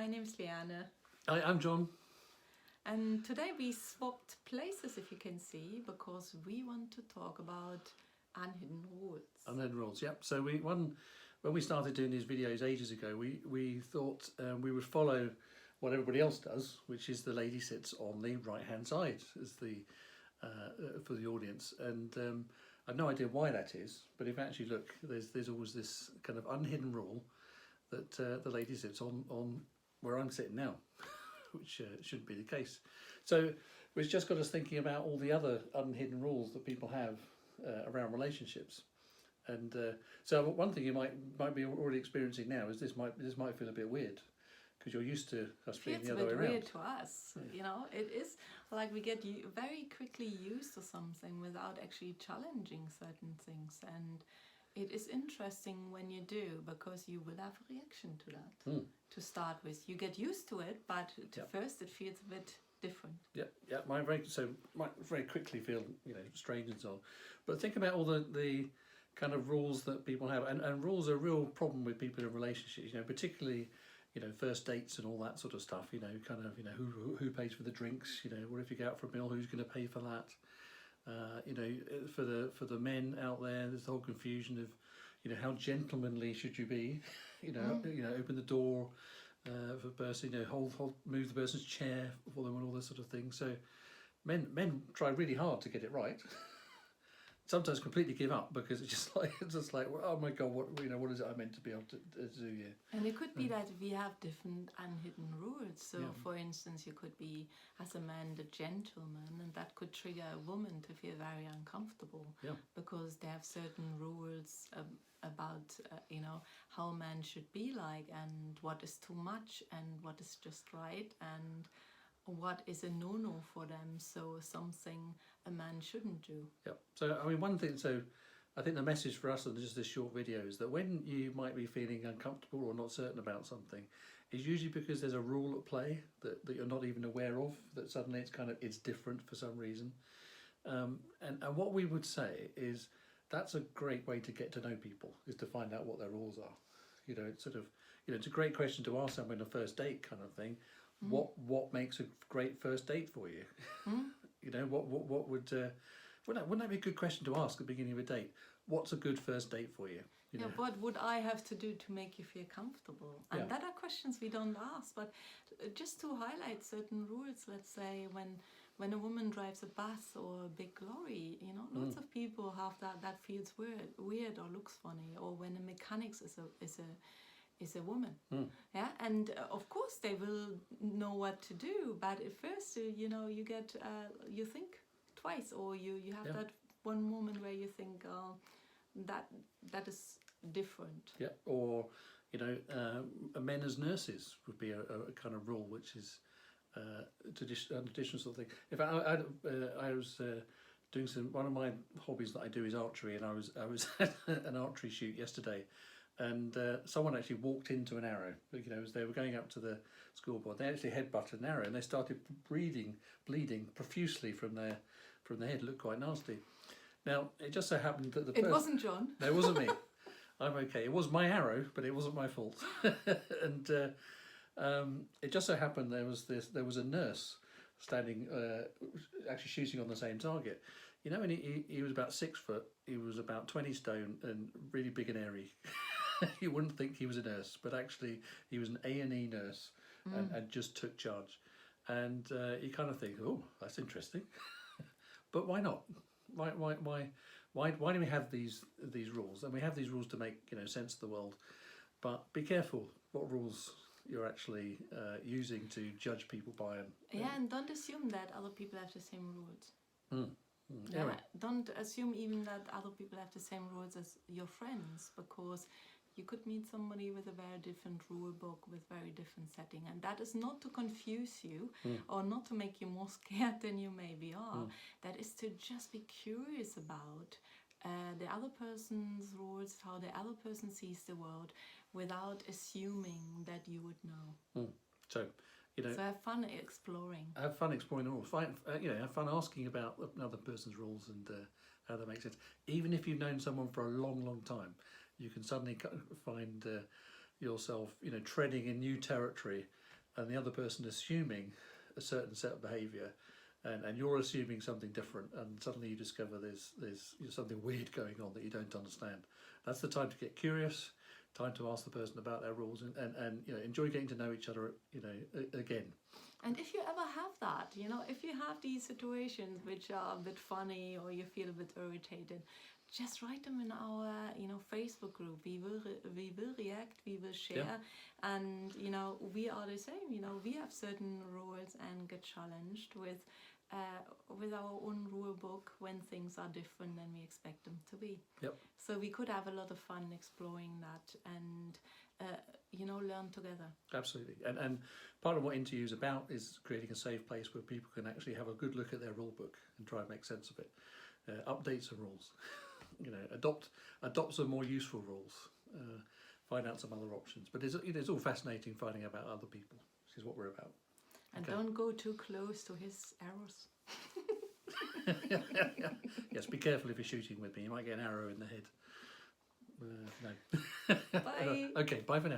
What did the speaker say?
my name is Liane. Hi, I'm John. And today we swapped places, if you can see, because we want to talk about unhidden rules. Unhidden rules, yep. So when we started doing these videos ages ago, we thought we would follow what everybody else does, which is the lady sits on the right-hand side as the for the audience. And I have no idea why that is, but if you actually look, there's always this kind of unhidden rule that the lady sits on where I'm sitting now, which shouldn't be the case. So it's just got us thinking about all the other unhidden rules that people have around relationships. And so one thing you might be already experiencing now is this might feel a bit weird because you're used to us being the other way around. It's a bit weird to us, you know. It is like we get very quickly used to something without actually challenging certain things, and it is interesting when you do, because you will have a reaction to that. To start with, you get used to it, but first it feels a bit different. Yeah. Might very quickly feel strange and so on. But think about all the kind of rules that people have, and rules are a real problem with people in relationships. particularly first dates and all that sort of stuff. Who pays for the drinks? What if you go out for a meal? Who's going to pay for that? For the men out there, there's the whole confusion of how gentlemanly should you be? Open the door for the person, move the person's chair for them and all this sort of thing. So men try really hard to get it right. Sometimes completely give up because it's just like oh my god, what is it I meant to be able to do here? And it could be that we have different unhidden rules. So for instance, you could be as a man the gentleman, and that could trigger a woman to feel very uncomfortable because they have certain rules about how a man should be like, and what is too much and what is just right, and what is a no-no for them, so something a man shouldn't do. Yeah. So one thing, I think the message for us on just this short video is that when you might be feeling uncomfortable or not certain about something, it's usually because there's a rule at play that you're not even aware of, that suddenly it's different for some reason. And what we would say is that's a great way to get to know people, is to find out what their rules are. It's it's a great question to ask someone on a first date kind of thing. What makes a great first date for you? What would wouldn't that be a good question to ask at the beginning of a date? What's a good first date for you? What would I have to do to make you feel comfortable? And that are questions we don't ask, but just to highlight certain rules. Let's say when a woman drives a bus or a big lorry, lots of people have that feels weird or looks funny, or when a mechanic is a woman. And of course they will know what to do, but at first you get you think twice, or you have that one moment where you think that is different. Or men as nurses would be a kind of rule, which is an additional sort of thing. In fact, I was doing one of my hobbies that I do is archery, and I was at an archery shoot yesterday. And someone actually walked into an arrow. As they were going up to the scoreboard, they actually headbutted an arrow, and they started bleeding profusely from their head. It looked quite nasty. Now it just so happened that it wasn't John. No, it wasn't me. I'm okay. It was my arrow, but it wasn't my fault. And it just so happened there was a nurse standing, actually shooting on the same target. And he was about 6 foot. He was about 20 stone and really big and airy. You wouldn't think he was a nurse, but actually he was an A&E nurse and just took charge. And you kind of think, oh, that's interesting. But why not? Why do we have these rules? And we have these rules to make sense of the world. But be careful what rules you're actually using to judge people by them. And don't assume that other people have the same rules. Don't assume even that other people have the same rules as your friends, because you could meet somebody with a very different rule book, with very different setting, and that is not to confuse you or not to make you more scared than you maybe are. That is to just be curious about the other person's rules, how the other person sees the world, without assuming that you would know. So have fun exploring. Have fun exploring the rules. Have fun asking about another person's rules and how that makes sense. Even if you've known someone for a long, long time, you can suddenly find yourself, treading in new territory and the other person assuming a certain set of behaviour, and you're assuming something different, and suddenly you discover there's something weird going on that you don't understand. That's the time to get curious, time to ask the person about their rules, and enjoy getting to know each other, again. And if you ever have that, if you have these situations which are a bit funny or you feel a bit irritated, just write them in our, Facebook group. We will react, we will share, and we are the same. We have certain rules and get challenged with our own rule book when things are different than we expect them to be. Yep. So we could have a lot of fun exploring that and learn together. Absolutely. And part of what IntoU is about is creating a safe place where people can actually have a good look at their rule book and try and make sense of it. Update some rules. Adopt some more useful rules. Find out some other options. But it's all fascinating finding out about other people, which is what we're about. And don't go too close to his arrows. Yes, be careful if you're shooting with me. You might get an arrow in the head. No. Bye. Okay, bye for now.